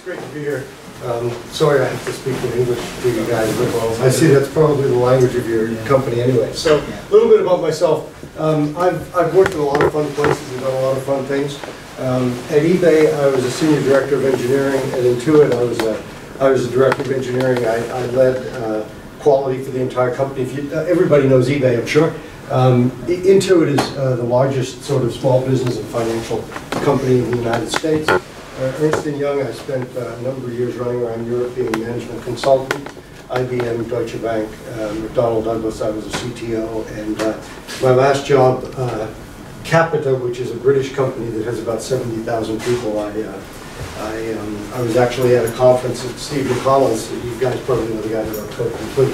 great to be here. Sorry I have to speak in English to you guys, but I see that's probably the language of your company anyway. So, a little bit about myself. I've worked in a lot of fun places and done a lot of fun things. At eBay, I was a senior director of engineering. At Intuit, I was a director of engineering. I led quality for the entire company. Everybody knows eBay, I'm sure. Intuit is the largest sort of small business and financial company in the United States. Ernst & Young, I spent a number of years running around Europe being a management consultant. IBM, Deutsche Bank, McDonnell Douglas, I was a CTO. And my last job, Capita, which is a British company that has about 70,000 people, I was actually at a conference at Steve McConnell's. You guys probably know the guy that wrote Code Complete.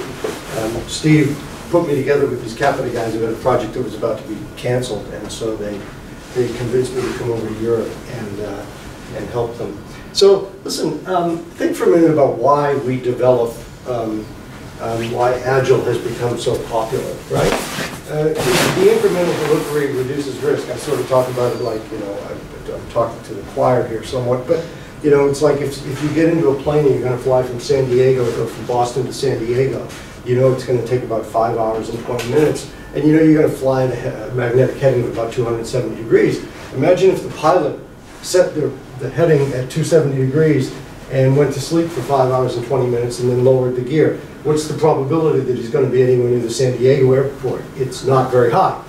Steve put me together with these Capita guys who had a project that was about to be canceled, and so they convinced me to come over to Europe and help them. So listen, think for a minute about why we develop, why Agile has become so popular, right? The incremental delivery reduces risk. I sort of talk about it like, you know, I'm talking to the choir here somewhat, but you know, it's like if you get into a plane and you're going to fly from San Diego or from Boston to San Diego, you know it's going to take about 5 hours and 20 minutes, and you know you're going to fly at a magnetic heading of about 270 degrees. Imagine if the pilot set the heading at 270 degrees and went to sleep for 5 hours and 20 minutes and then lowered the gear. What's the probability that he's going to be anywhere near the San Diego airport? It's not very high,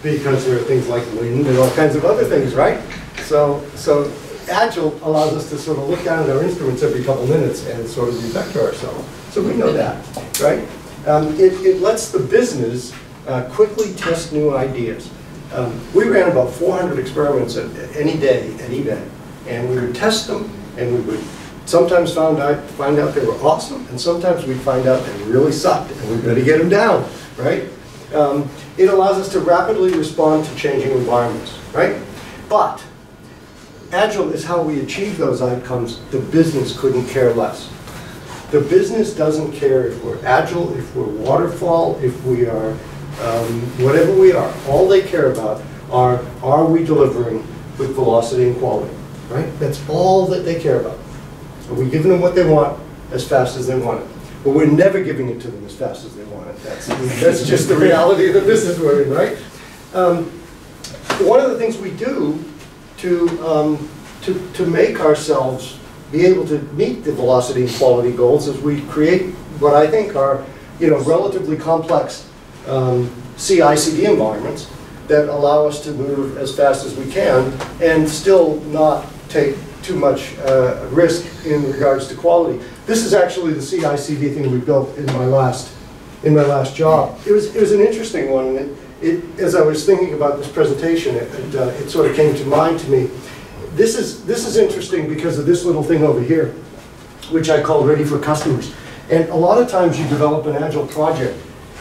because there are things like wind and all kinds of other things, right? So Agile allows us to sort of look down at our instruments every couple minutes and sort of re-vector ourselves. So we know that, right? It lets the business quickly test new ideas. We ran about 400 experiments any day at eBay, and we would test them, and we would sometimes find out they were awesome, and sometimes we'd find out they really sucked, and we'd better get them down, right? It allows us to rapidly respond to changing environments, right? But Agile is how we achieve those outcomes. The business couldn't care less. The business doesn't care if we're Agile, if we're waterfall, if we are whatever we are. All they care about are we delivering with velocity and quality, right? That's all that they care about. Are we giving them what they want as fast as they want it? But we're never giving it to them as fast as they want it. That's just the reality of the business we're in, right? One of the things we do to make ourselves be able to meet the velocity and quality goals is we create what I think are, you know, relatively complex CI/CD environments that allow us to move as fast as we can and still not take too much risk in regards to quality. This is actually the CI/CD thing we built in my last job. It was an interesting one, and as I was thinking about this presentation, it sort of came to mind to me. This is interesting because of this little thing over here, which I call ready for customers. And a lot of times you develop an Agile project,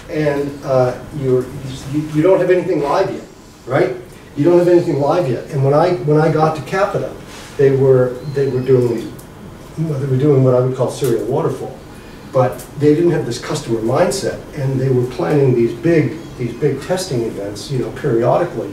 and you don't have anything live yet, right? You don't have anything live yet. And when I got to Capita, they were doing what I would call serial waterfall, but they didn't have this customer mindset, and they were planning these big testing events, you know, periodically.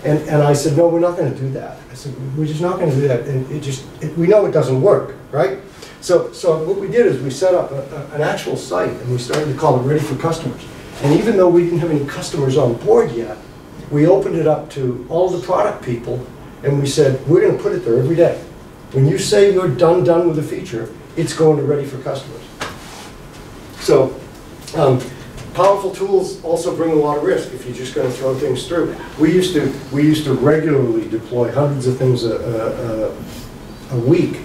And I said, no, we're not going to do that. I said, we're just not going to do that. And we know it doesn't work, right? So what we did is we set up an actual site, and we started to call it Ready for Customers. And even though we didn't have any customers on board yet, we opened it up to all the product people, and we said, we're going to put it there every day. When you say you're done with a feature, it's going to Ready for Customers. So powerful tools also bring a lot of risk if you're just going to throw things through. We used to regularly deploy hundreds of things a week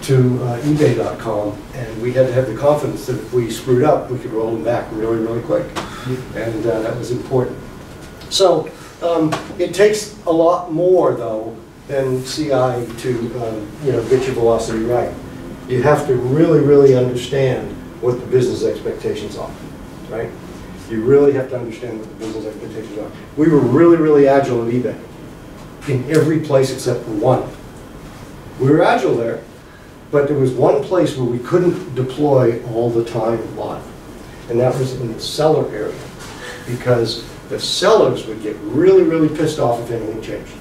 to eBay.com, and we had to have the confidence that if we screwed up, we could roll them back really, really quick, and that was important. So it takes a lot more, though, than CI to you know, get your velocity right. You have to really, really understand what the business expectations are, right? You really have to understand what the business expectations are. We were really, really Agile at eBay in every place except for one. We were Agile there, but there was one place where we couldn't deploy all the time live, and that was in the seller area, because the sellers would get really, really pissed off if anything changed.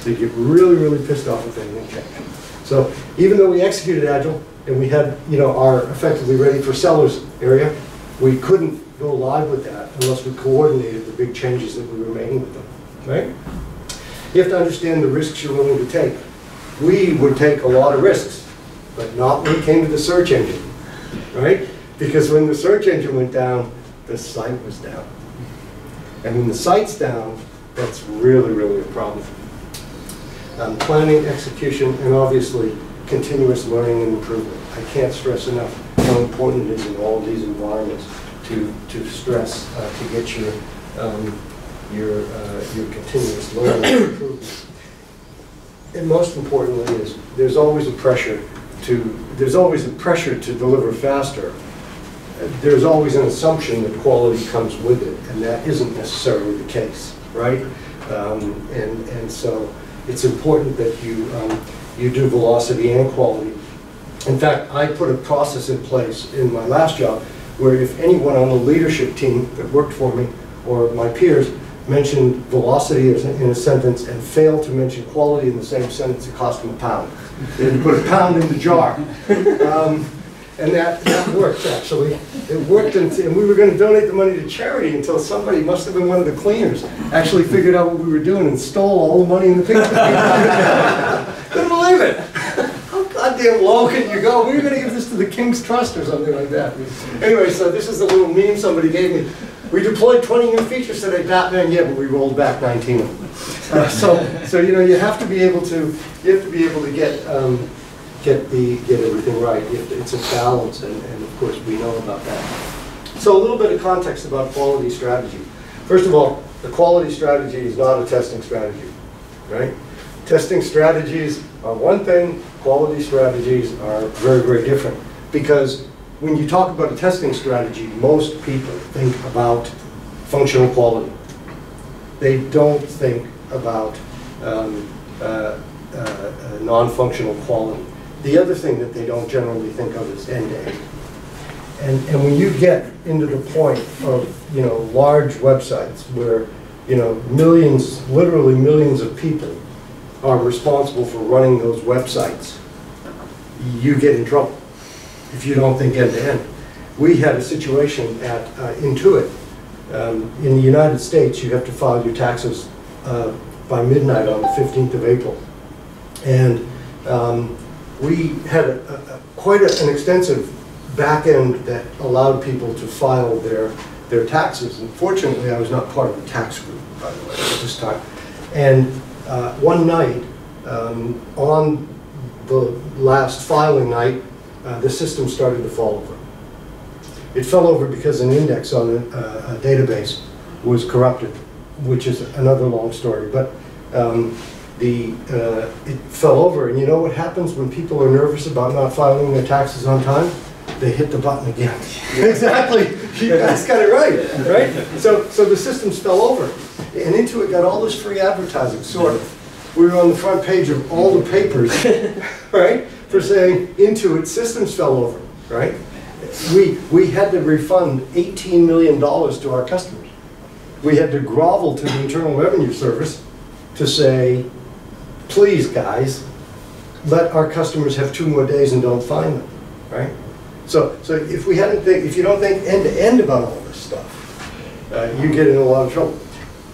They get really, really pissed off if anything changes. So even though we executed Agile and we had, our effectively ready for sellers area, we couldn't go live with that unless we coordinated the big changes that we were making with them, right? You have to understand the risks you're willing to take. We would take a lot of risks, but not when it came to the search engine, right? Because when the search engine went down, the site was down. And when the site's down, that's really, really a problem. Planning, execution, and obviously continuous learning and improvement. I can't stress enough how important it is in all of these environments to stress to get your continuous learning and improvement. And most importantly is there's always a pressure to deliver faster. There's always an assumption that quality comes with it, and that isn't necessarily the case, right? And so it's important that you do velocity and quality. In fact, I put a process in place in my last job where if anyone on the leadership team that worked for me or my peers mentioned velocity in a sentence and failed to mention quality in the same sentence, it cost them £1. They had to put £1 in the jar. And that worked, actually. It worked, and we were going to donate the money to charity until somebody, must have been one of the cleaners, actually figured out what we were doing and stole all the money in the picture. Couldn't believe it. How goddamn low can you go? We were going to give this to the King's Trust or something like that. Anyway, so this is a little meme somebody gave me. We deployed 20 new features today, Batman. Yeah, but we rolled back 19 of them. So you have to be able to get everything right. It's a balance, and of course we know about that. So a little bit of context about quality strategy. First of all, the quality strategy is not a testing strategy, right? Testing strategies are one thing, quality strategies are very, very different. Because when you talk about a testing strategy, most people think about functional quality. They don't think about non-functional quality. The other thing that they don't generally think of is end-to-end. And when you get into the point of large websites where millions, literally millions of people are responsible for running those websites, you get in trouble if you don't think end-to-end. We had a situation at Intuit. In the United States, you have to file your taxes by midnight on the 15th of April. And we had quite an extensive back end that allowed people to file their taxes. And fortunately, I was not part of the tax group, by the way, at this time. And one night, on the last filing night, the system started to fall over. It fell over because an index on a database was corrupted, which is another long story. But it fell over, and you know what happens when people are nervous about not filing their taxes on time? They hit the button again. Exactly. You guys got it right? So the systems fell over, and Intuit got all this free advertising, sort of. We were on the front page of all the papers, right, for saying Intuit systems fell over, right? We had to refund $18 million to our customers. We had to grovel to the Internal Revenue Service to say, please, guys, let our customers have 2 more days and don't fine them, right? So if you don't think end-to-end about all this stuff, you get in a lot of trouble.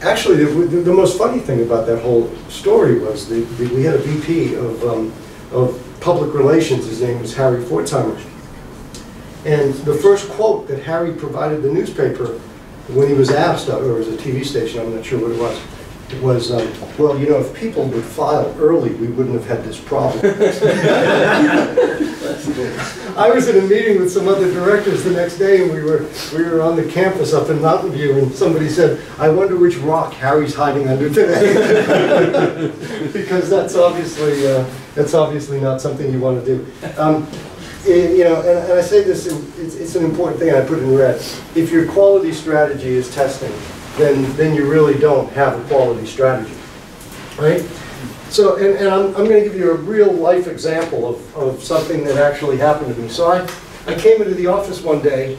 Actually, the most funny thing about that whole story was we had a VP of public relations. His name was Harry Fortzheimer. And the first quote that Harry provided the newspaper when he was asked, or it was a TV station, I'm not sure what it was, well, if people would file early, we wouldn't have had this problem. I was in a meeting with some other directors the next day, and we were on the campus up in Mountain View, and somebody said, I wonder which rock Harry's hiding under today. Because that's obviously not something you want to do. And I say this, it's an important thing I put in red. If your quality strategy is testing, then you really don't have a quality strategy, right? So, and I'm going to give you a real life example of something that actually happened to me. So I came into the office one day,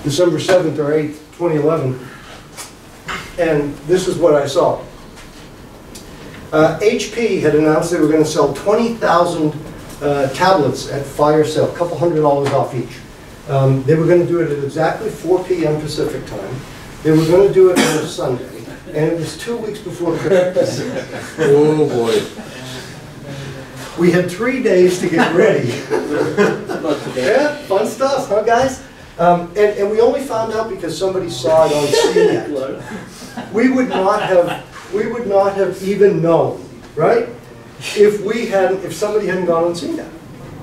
December 7th or 8th, 2011, and this is what I saw. HP had announced they were going to sell 20,000 tablets at fire sale, a couple $100 off each. They were going to do it at exactly 4 p.m. Pacific time. They were going to do it on a Sunday, and it was 2 weeks before Christmas. Oh boy. We had 3 days to get ready. Yeah, fun stuff, huh guys? And we only found out because somebody saw it on CNET. We would not have even known, right? If somebody hadn't gone on CNET.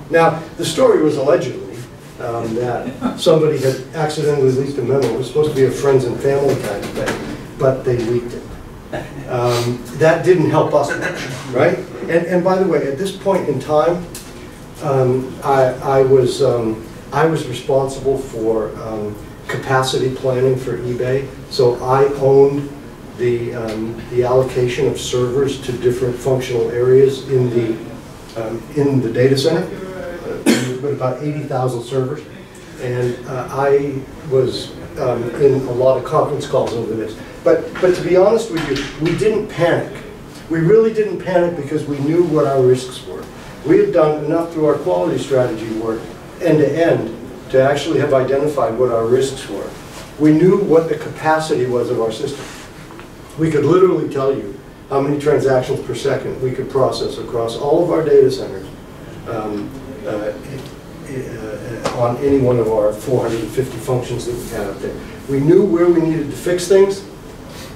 Now, the story was allegedly that somebody had accidentally leaked a memo. It was supposed to be a friends and family kind of thing, but they leaked it. That didn't help us much, right? And by the way, at this point in time, I was responsible for capacity planning for eBay. So I owned the allocation of servers to different functional areas in the data center. With about 80,000 servers, and I was in a lot of conference calls over this. But to be honest with you, we didn't panic. We really didn't panic because we knew what our risks were. We had done enough through our quality strategy work, end to end, to actually have identified what our risks were. We knew what the capacity was of our system. We could literally tell you how many transactions per second we could process across all of our data centers on any one of our 450 functions that we had up there. We knew where we needed to fix things.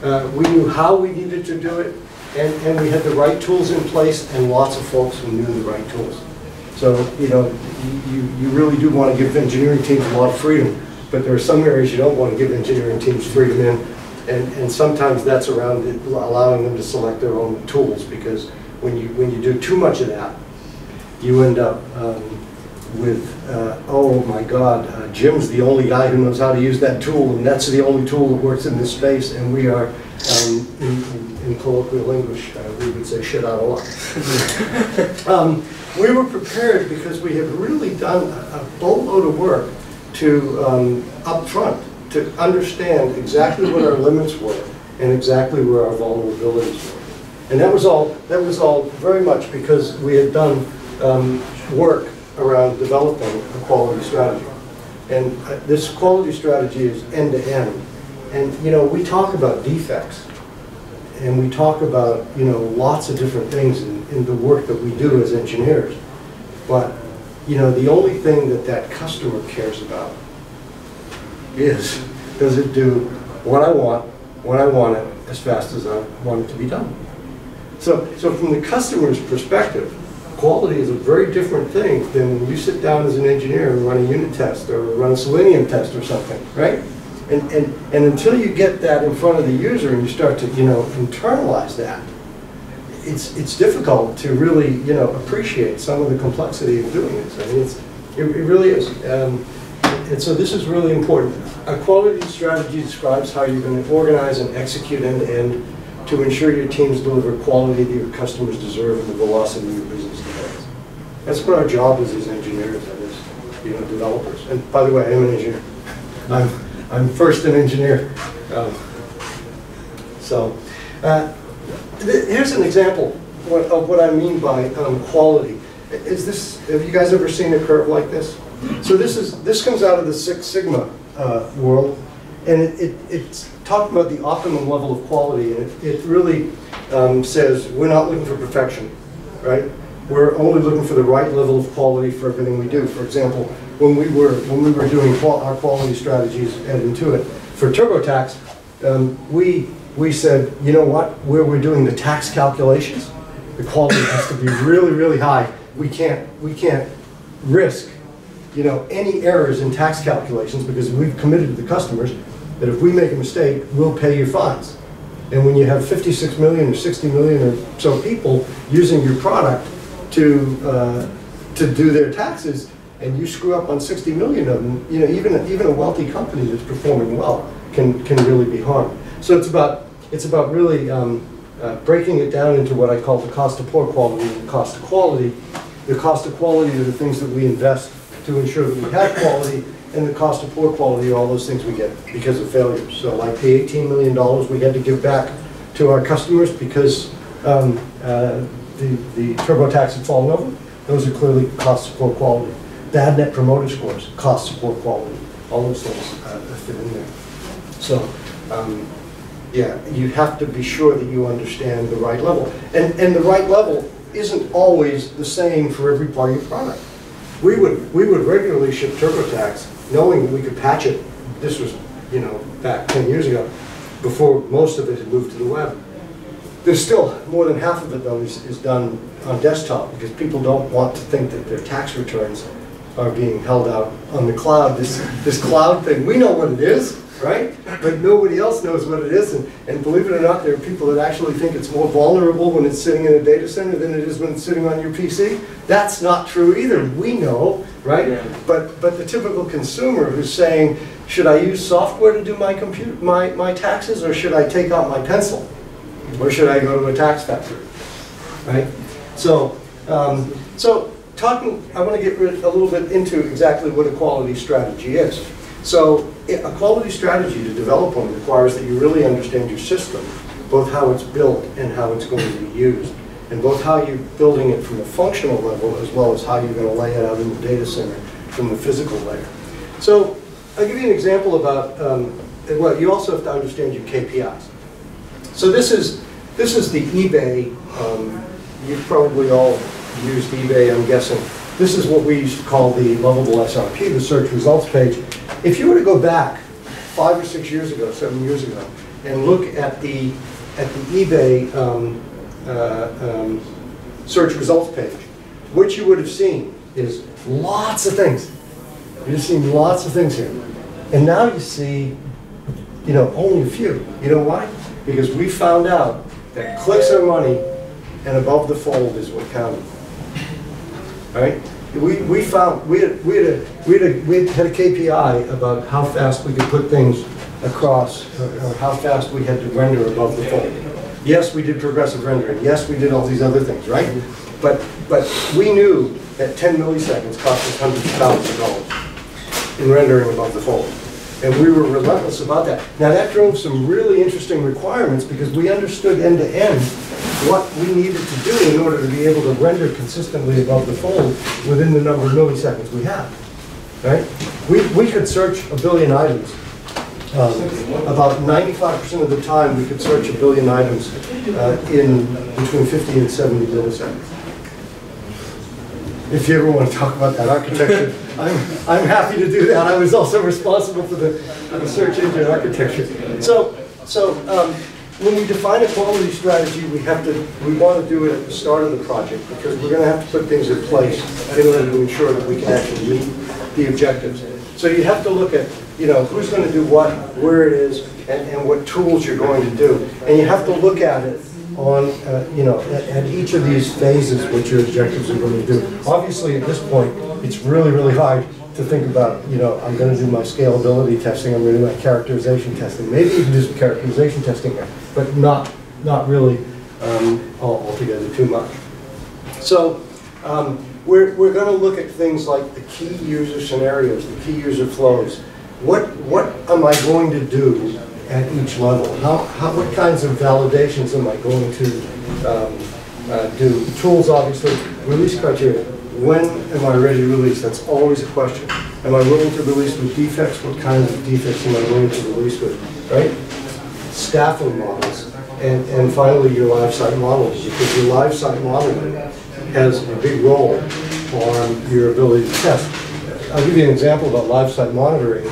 We knew how we needed to do it. And we had the right tools in place and lots of folks who knew the right tools. So, you know, you really do want to give engineering teams a lot of freedom, but there are some areas you don't want to give engineering teams freedom in, and sometimes that's around allowing them to select their own tools, because when you do too much of that, you end up with, oh my God, Jim's the only guy who knows how to use that tool, and that's the only tool that works in this space, and we are, in colloquial English, we would say shit out of luck. We were prepared because we had really done a boatload of work to, up front, to understand exactly what our limits were and exactly where our vulnerabilities were. And that was all very much because we had done work around developing a quality strategy. And this quality strategy is end-to-end. And, you know, we talk about defects. And we talk about, you know, lots of different things in the work that we do as engineers. But, you know, the only thing that customer cares about is, does it do what I want, when I want it, as fast as I want it to be done? So from the customer's perspective, quality is a very different thing than when you sit down as an engineer and run a unit test or run a Selenium test or something, right? And until you get that in front of the user and you start to, you know, internalize that, it's difficult to really, you know, appreciate some of the complexity of doing this. I mean, it really is. And so this is really important. A quality strategy describes how you're going to organize and execute end-to-end to ensure your teams deliver quality that your customers deserve and the velocity your business demands. That's what our job is as engineers and as, you know, developers. And by the way, I am an engineer. I'm first an engineer. Here's an example of what I mean by quality. Have you guys ever seen a curve like this? So this comes out of the Six Sigma world, and it's talking about the optimum level of quality, and it really says we're not looking for perfection, right? We're only looking for the right level of quality for everything we do. For example, when we were doing our quality strategies at Intuit for TurboTax, we said, you know what? Where we're doing the tax calculations, the quality has to be really, really high. We can't risk, you know, any errors in tax calculations, because we've committed to the customers that if we make a mistake, we'll pay your fines. And when you have 56 million or 60 million or so people using your product to do their taxes, and you screw up on 60 million of them, you know, even a wealthy company that's performing well can really be harmed. So it's about really breaking it down into what I call the cost of poor quality and the cost of quality. The cost of quality are the things that we invest to ensure that we have quality, and the cost of poor quality are all those things we get because of failures. So like the $18 million we had to give back to our customers because The TurboTax had fallen over. Those are clearly costs of poor quality. Bad Net Promoter Scores, costs of poor quality. All those things fit in there. So, yeah, you have to be sure that you understand the right level. And the right level isn't always the same for every part of your product. We would regularly ship TurboTax knowing that we could patch it. This was, you know, back 10 years ago, before most of it had moved to the web. There's still more than half of it, though, is done on desktop because people don't want to think that their tax returns are being held out on the cloud. This cloud thing, we know what it is, right? But nobody else knows what it is. And believe it or not, there are people that actually think it's more vulnerable when it's sitting in a data center than it is when it's sitting on your PC. That's not true either. We know, right? Yeah. But the typical consumer who's saying, should I use software to do my taxes, or should I take out my pencil? Or should I go to a tax factory, right? So, I want to get a little bit into exactly what a quality strategy is. So, a quality strategy, to develop one, requires that you really understand your system, both how it's built and how it's going to be used, and both how you're building it from a functional level as well as how you're going to lay it out in the data center from the physical layer. So, I'll give you an example about, well, you also have to understand your KPIs. So this is the eBay. You've probably all used eBay, I'm guessing. This is what we used to call the lovable SRP, the search results page. If you were to go back 5 or 6 years ago, 7 years ago, and look at the eBay search results page, what you would have seen is lots of things. You've seen lots of things here, and now you see, you know, only a few. You know why? Because we found out that clicks are money, and above the fold is what counted. Right? We found we had a KPI about how fast we could put things across, or how fast we had to render above the fold. Yes, we did progressive rendering. Yes, we did all these other things, right? But we knew that 10 milliseconds cost us hundreds of thousands of dollars in rendering above the fold. And we were relentless about that. Now that drove some really interesting requirements because we understood end to end what we needed to do in order to be able to render consistently above the fold within the number of milliseconds we have. Right? We could search a billion items. About 95% of the time we could search a billion items in between 50 and 70 milliseconds. If you ever want to talk about that architecture, I'm happy to do that. I was also responsible for the search engine architecture. So when we define a quality strategy, we want to do it at the start of the project because we're going to have to put things in place in order to ensure that we can actually meet the objectives. So you have to look at, you know, who's going to do what, where it is, and what tools you're going to do, and you have to look at it on, you know, at each of these phases what your objectives are going to do. Obviously, at this point, it's really, really hard to think about, you know, I'm going to do my scalability testing, I'm going to do my characterization testing. Maybe you can do some characterization testing, but not really altogether too much. So we're going to look at things like the key user scenarios, the key user flows. What am I going to do at each level? What kinds of validations am I going to do? Tools, obviously. Release criteria. When am I ready to release? That's always a question. Am I willing to release with defects? What kinds of defects am I willing to release with? Right? Staffing models. And finally, your live site modeling. Because your live site modeling has a big role on your ability to test. I'll give you an example about live site monitoring.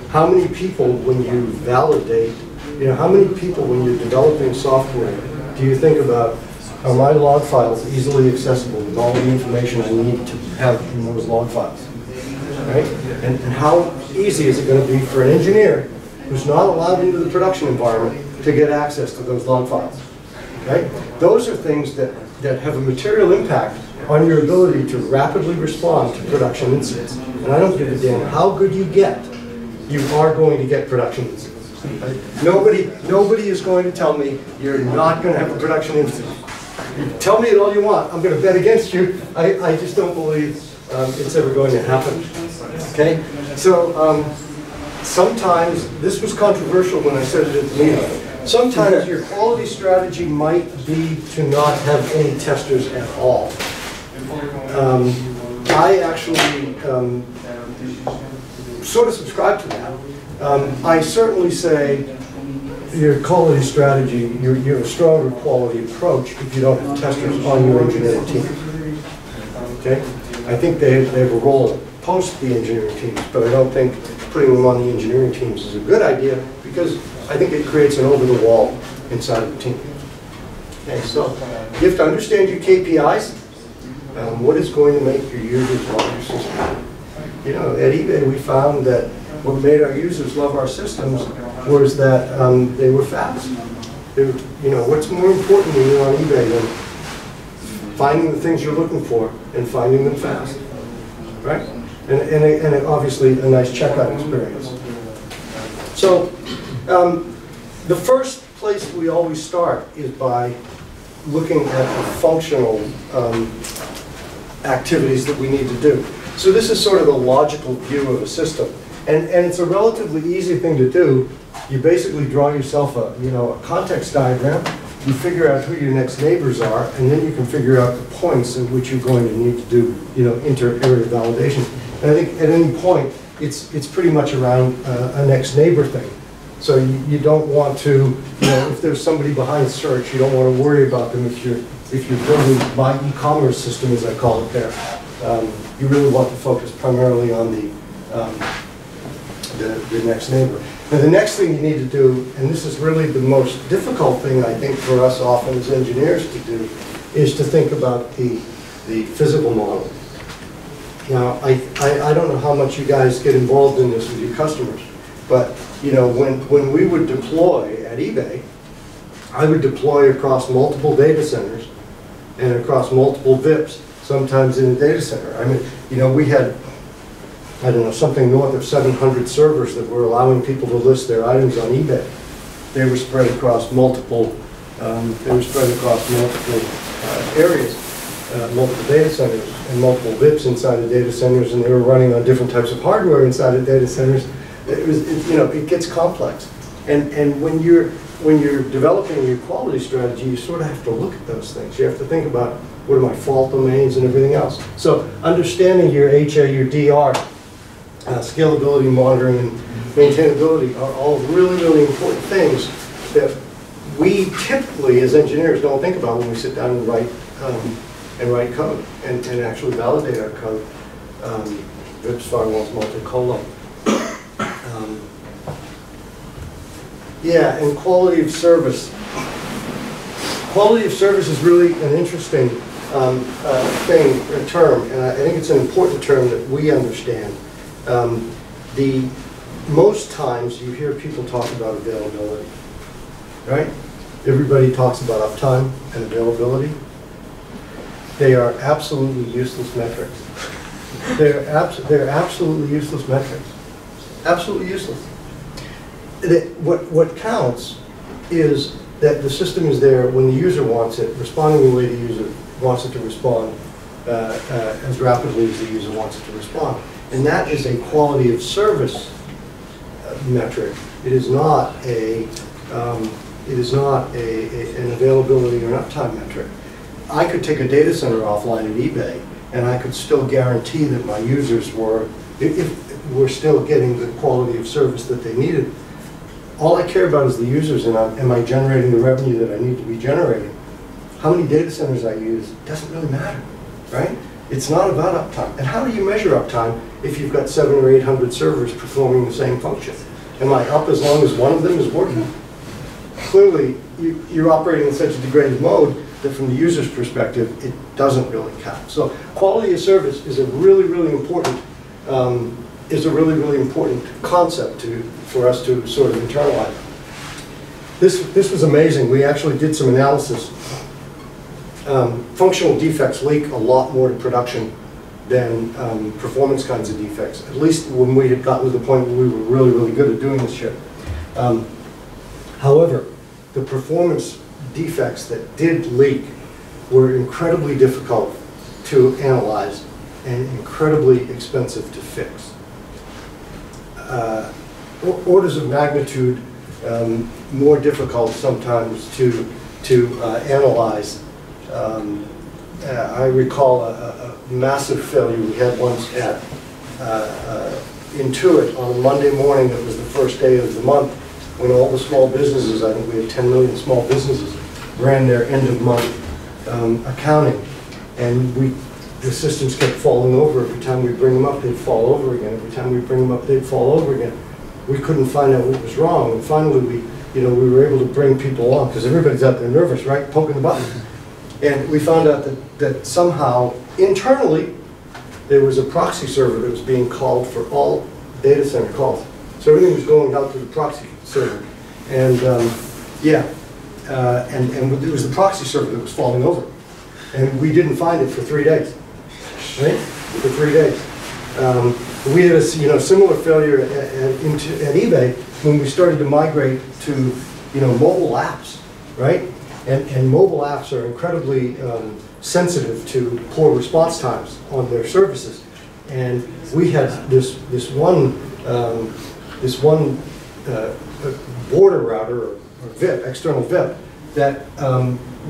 How many people, when you validate, you know, how many people, when you're developing software, do you think about, are my log files easily accessible with all the information I need to have in those log files? Right? And how easy is it going to be for an engineer who's not allowed into the production environment to get access to those log files? Right? Those are things that have a material impact on your ability to rapidly respond to production incidents. And I don't give a damn how good you get, you are going to get production incidents. Right? Nobody is going to tell me you're not going to have a production incident. You tell me it all you want. I'm going to bet against you. I just don't believe it's ever going to happen. Okay? So sometimes, this was controversial when I said it at the meeting, Sometimes your quality strategy might be to not have any testers at all. I actually sort of subscribe to that. I certainly say your quality strategy, you have a stronger quality approach if you don't have testers on your engineering team. Okay? I think they have a role post the engineering teams, but I don't think putting them on the engineering teams is a good idea because I think it creates an over-the-wall inside of the team. Okay, so you have to understand your KPIs. What is going to make your users love your system? You know, at eBay we found that what made our users love our systems was that they were fast. They were, you know, what's more important when you're on eBay than finding the things you're looking for and finding them fast, right? And obviously a nice checkout experience. So the first place we always start is by looking at the functional activities that we need to do. So this is sort of the logical view of a system. And it's a relatively easy thing to do. You basically draw yourself a context diagram. You figure out who your next neighbors are, and then you can figure out the points at which you're going to need to do, inter-area validation. And I think at any point, it's pretty much around a next neighbor thing. So you don't want to, if there's somebody behind search, you don't want to worry about them if you're building my e-commerce system, as I call it there. You really want to focus primarily on the next neighbor. Now the next thing you need to do, and this is really the most difficult thing I think for us often as engineers to do, is to think about the physical model. Now I don't know how much you guys get involved in this with your customers, but when we would deploy at eBay, I would deploy across multiple data centers and across multiple VIPs, sometimes in a data center. I mean, we had, I don't know, something north of 700 servers that were allowing people to list their items on eBay. They were spread across multiple, areas, multiple data centers, and multiple VIPs inside of data centers, and they were running on different types of hardware inside of data centers. It gets complex. And when you're developing your quality strategy, you sort of have to look at those things. You have to think about what are my fault domains and everything else. So understanding your HA, your DR, scalability, monitoring, and maintainability are all really, really important things that we typically, as engineers, don't think about when we sit down and write code and actually validate our code. VIPs, firewalls, multi-colo. Yeah, and quality of service. Quality of service is really an interesting term, and I think it's an important term that we understand. Most times you hear people talk about availability, right? Everybody talks about uptime and availability. They are absolutely useless metrics. They're absolutely useless metrics. Absolutely useless. What counts is that the system is there when the user wants it, responding the way the user wants it to respond, as rapidly as the user wants it to respond. And that is a quality of service metric. It is not an availability or an uptime metric. I could take a data center offline at eBay, and I could still guarantee that my users were still getting the quality of service that they needed. All I care about is the users, and am I generating the revenue that I need to be generating? How many data centers I use doesn't really matter, right? It's not about uptime. And how do you measure uptime if you've got 700 or 800 servers performing the same function? Am I up as long as one of them is working? Clearly, you're operating in such a degraded mode that from the user's perspective, it doesn't really count. So quality of service is a really, really important concept for us to sort of internalize. This was amazing. We actually did some analysis. Functional defects leak a lot more to production than performance kinds of defects, at least when we had gotten to the point where we were really, really good at doing this shit. However, the performance defects that did leak were incredibly difficult to analyze and incredibly expensive to fix. Orders of magnitude more difficult sometimes to analyze. I recall a massive failure we had once at Intuit on a Monday morning. It was the first day of the month when all the small businesses, I think we had 10 million small businesses, ran their end of month accounting. And the systems kept falling over. Every time we bring them up, they'd fall over again. Every time we bring them up, they'd fall over again. We couldn't find out what was wrong. And finally, we were able to bring people on, because everybody's out there nervous, right? Poking the button. And we found out that somehow, internally, there was a proxy server that was being called for all data center calls. So everything was going out to the proxy server. And and it was the proxy server that was falling over. And we didn't find it for 3 days, right? For 3 days. We had a similar failure at eBay when we started to migrate to mobile apps, right? And mobile apps are incredibly sensitive to poor response times on their services. And we had this one border router or VIP, external VIP, that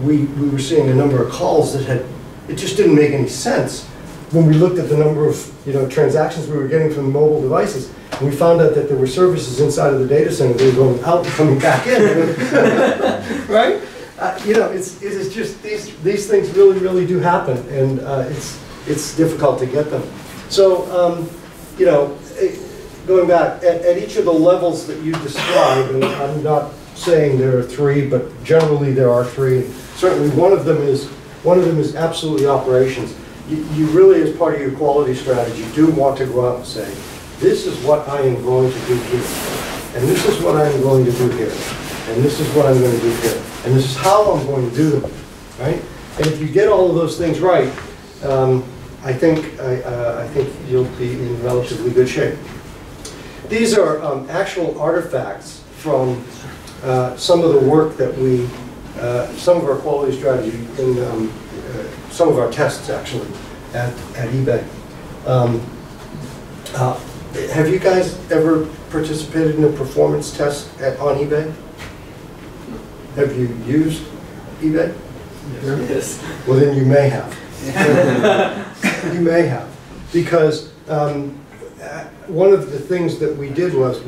we were seeing a number of calls that it just didn't make any sense when we looked at the number of transactions we were getting from mobile devices. And we found out that there were services inside of the data center that were going out and coming back in, right? It's just these things really do happen, and it's difficult to get them. So going back at each of the levels that you described, and I'm not saying there are 3, but generally there are 3. Certainly one of them is absolutely operations. You really, as part of your quality strategy, do want to go out and say, this is what I am going to do here, and this is what I am going to do here, and this is what I'm going to do here, and this is how I'm going to do them, right? And if you get all of those things right, I think you'll be in relatively good shape. These are actual artifacts from some of the work that we, some of our quality strategy in some of our tests actually at eBay. Have you guys ever participated in a performance test on eBay? Have you used eBay? Yes. Well, then you may have. You may have, because one of the things that we did was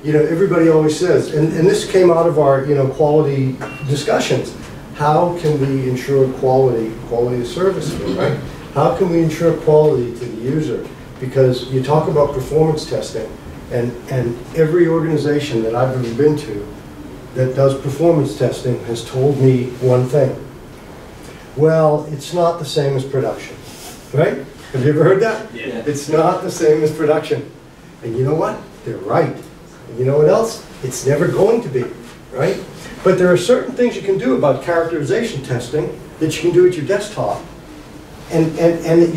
everybody always says, and this came out of our quality discussions. How can we ensure quality of service, right? How can we ensure quality to the user? Because you talk about performance testing, and every organization that I've ever been to that does performance testing has told me one thing. Well, it's not the same as production, right? Have you ever heard that? Yeah. It's not the same as production. And you know what? They're right. And you know what else? It's never going to be, right? But there are certain things you can do about characterization testing that you can do at your desktop, and that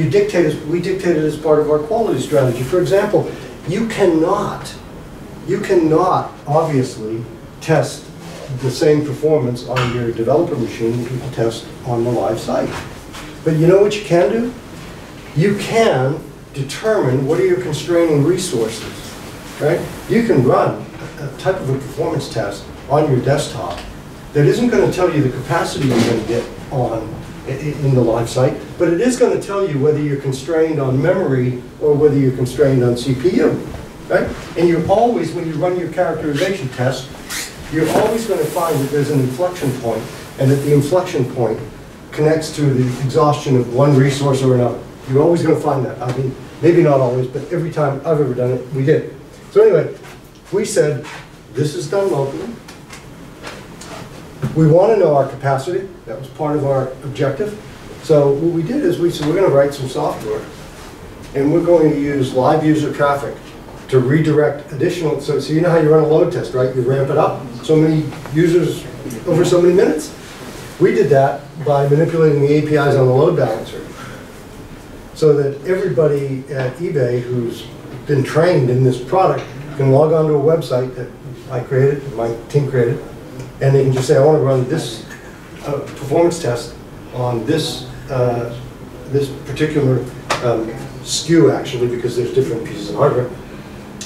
we dictated as part of our quality strategy. For example, you cannot obviously test the same performance on your developer machine that you can test on the live site. But you know what you can do? You can determine what are your constraining resources, right? You can run a type of a performance test on your desktop that isn't going to tell you the capacity you're going to get in the live site, but it is going to tell you whether you're constrained on memory or whether you're constrained on CPU, right? And you're always, when you run your characterization test, you're always going to find that there's an inflection point, and that the inflection point connects to the exhaustion of one resource or another. You're always going to find that. I mean, maybe not always, but every time I've ever done it, we did. So anyway, we said, this is done locally. We want to know our capacity. That was part of our objective. So what we did is we said, we're going to write some software, and we're going to use live user traffic to redirect additional, so you know how you run a load test, right? You ramp it up, so many users over so many minutes. We did that by manipulating the APIs on the load balancer, so that everybody at eBay who's been trained in this product can log onto a website that I created, my team created, and they can just say, I want to run this performance test on this this particular SKU, actually, because there's different pieces of hardware.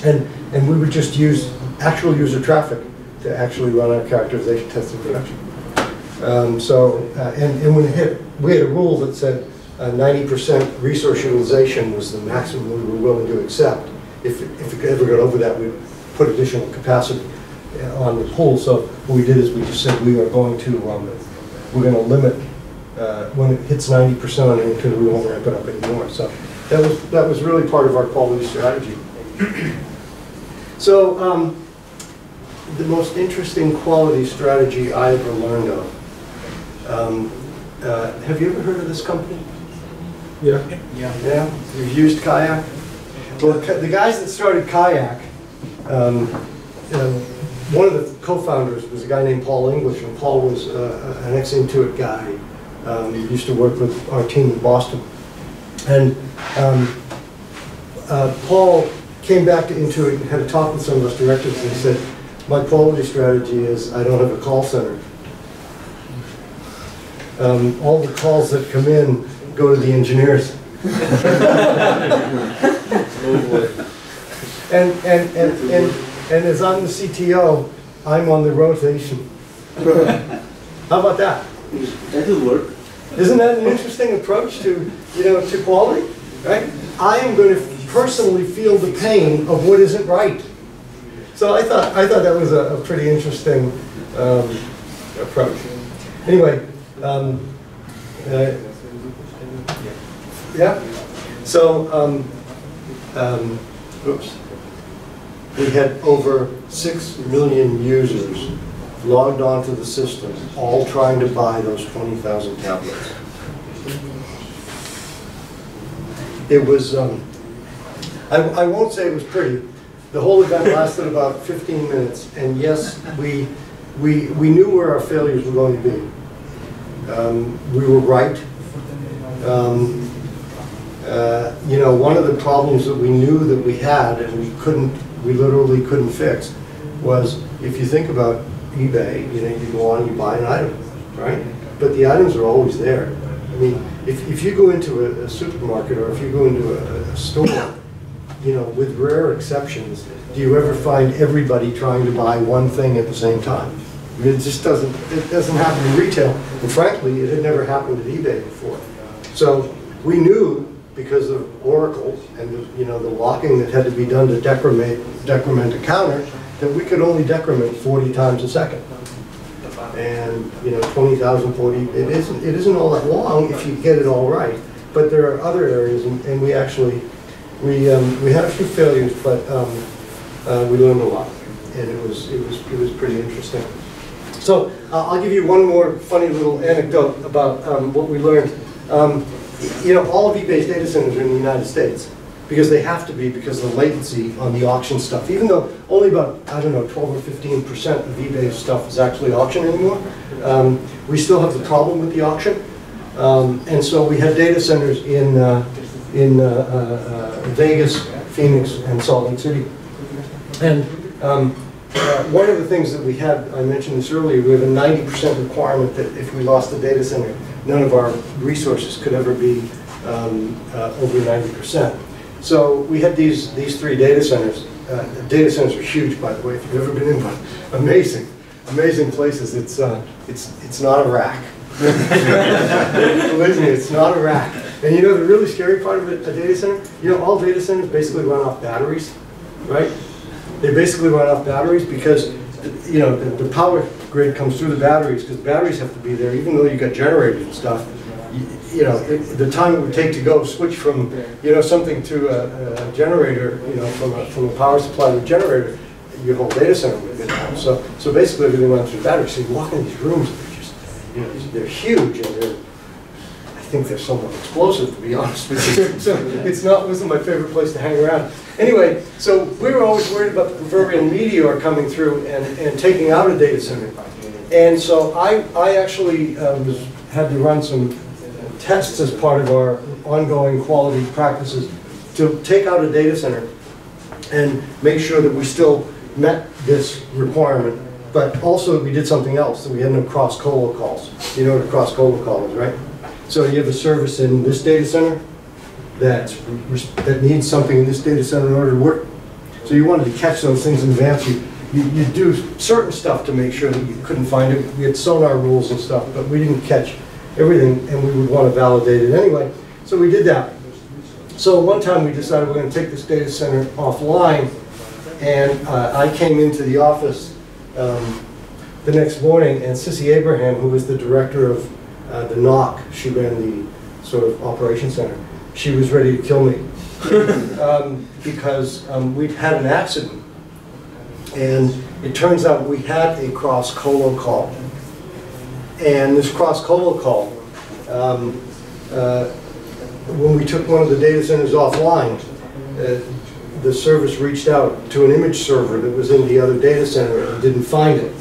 And we would just use actual user traffic to actually run our characterization tests in production. And when it hit, we had a rule that said 90% resource utilization was the maximum we were willing to accept. If it ever got over that, we'd put additional capacity on the pool. So what we did is we just said we are going to, we're going to limit when it hits 90% on it, because we won't ramp it up anymore. So that was really part of our quality strategy. So the most interesting quality strategy I ever learned of. Have you ever heard of this company? Yeah. Yeah? You've used Kayak? Well, the guys that started Kayak, one of the co-founders was a guy named Paul English, and Paul was an ex-Intuit guy. He used to work with our team in Boston. And Paul came back to Intuit and had a talk with some of us directors, and he said, my quality strategy is I don't have a call center. All the calls that come in go to the engineers. and as I'm the CTO, I'm on the rotation. How about that? That will work. Isn't that an interesting approach to, to quality, right? I am going to personally feel the pain of what isn't right. So I thought that was a pretty interesting approach. Anyway, yeah. So oops. We had over 6 million users logged onto the system, all trying to buy those 20,000 tablets. It was, I won't say it was pretty. The whole event lasted about 15 minutes, and yes, we knew where our failures were going to be. We were right. One of the problems that we knew that we had and we literally couldn't fix was, if you think about eBay, you go on and you buy an item, right? But the items are always there. I mean, if you go into a supermarket, or if you go into a store, with rare exceptions, do you ever find everybody trying to buy one thing at the same time? I mean, it doesn't happen in retail, and frankly, it had never happened at eBay before. So we knew, because of Oracle and the locking that had to be done to decrement a counter, that we could only decrement 40 times a second. And 20,000, 40, it isn't all that long if you get it all right. But there are other areas, and we actually we had a few failures, but we learned a lot, and it was pretty interesting. So I'll give you one more funny little anecdote about what we learned. All of eBay's data centers are in the United States, because they have to be, because of the latency on the auction stuff. Even though only about, 12 or 15% of eBay's stuff is actually auction anymore, we still have the problem with the auction. And so we had data centers in Vegas, Phoenix, and Salt Lake City. And one of the things that we had, I mentioned this earlier, we have a 90% requirement that if we lost the data center, none of our resources could ever be over 90%. So we had these 3 data centers. Data centers are huge, by the way, if you've ever been in one. Amazing places. It's not a rack. Believe me, it's not a rack. And the really scary part of a data center, all data centers basically run off batteries, right? They basically run off batteries because the power grid comes through the batteries, because the batteries have to be there, even though you've got generators and stuff. The time it would take to go switch from something to a generator, from a power supply to a generator, your whole data center would go down. So basically everything runs through batteries. So you walk in these rooms, and they're just, they're huge, and I think they're somewhat explosive, to be honest with you. So it wasn't my favorite place to hang around. Anyway, so we were always worried about the proverbial meteor coming through and taking out a data center. And so I actually had to run some tests as part of our ongoing quality practices to take out a data center and make sure that we still met this requirement, but also we did something else, that we had no cross-colo calls. You know what a cross-colo call is, right? So you have a service in this data center that needs something in this data center in order to work. So you wanted to catch those things in advance. you do certain stuff to make sure that you couldn't find it. We had sonar rules and stuff, but we didn't catch everything, and we would want to validate it anyway. So we did that. So one time we decided we're going to take this data center offline, and I came into the office the next morning, and Sissy Abraham, who was the director of the NOC, she ran the sort of operations center, she was ready to kill me because we'd had an accident. And it turns out we had a cross-colo call. And this cross-colo call, when we took one of the data centers offline, the service reached out to an image server that was in the other data center and didn't find it.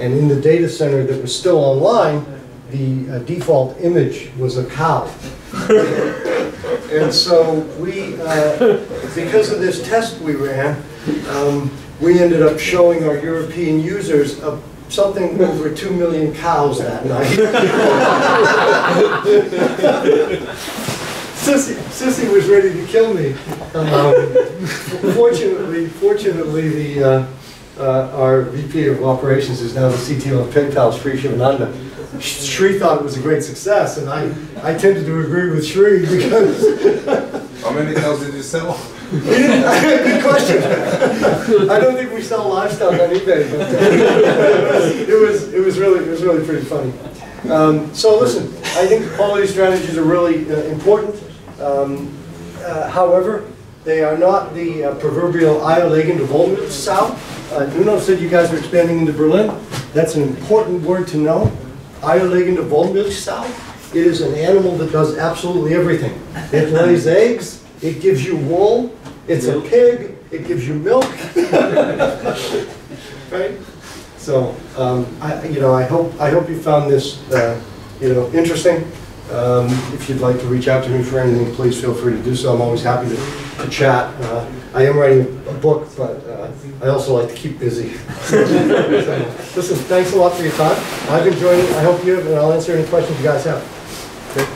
And in the data center that was still online, the default image was a cow. And so we, because of this test we ran, we ended up showing our European users something over 2 million cows that night. Sissy was ready to kill me. Fortunately, our VP of Operations is now the CTO of PigPals, Sri Shivananda. Sri thought it was a great success, and I tended to agree with Sri because... How many cows did you sell? Good question. I don't think we sell livestock on eBay, but it was really pretty funny. So listen, I think quality strategies are really important. However, they are not the proverbial eierlegende Wollmilchsau. Nuno said you guys are expanding into Berlin. That's an important word to know. Eierlegende Wollmilchsau. It is an animal that does absolutely everything. It lays eggs. It gives you wool. It's a pig. It gives you milk. Right? So, I hope you found this, interesting. If you'd like to reach out to me for anything, please feel free to do so. I'm always happy to chat. I am writing a book, but I also like to keep busy. So, listen, thanks a lot for your time. I've enjoyed it. I hope you have, and I'll answer any questions you guys have. Okay.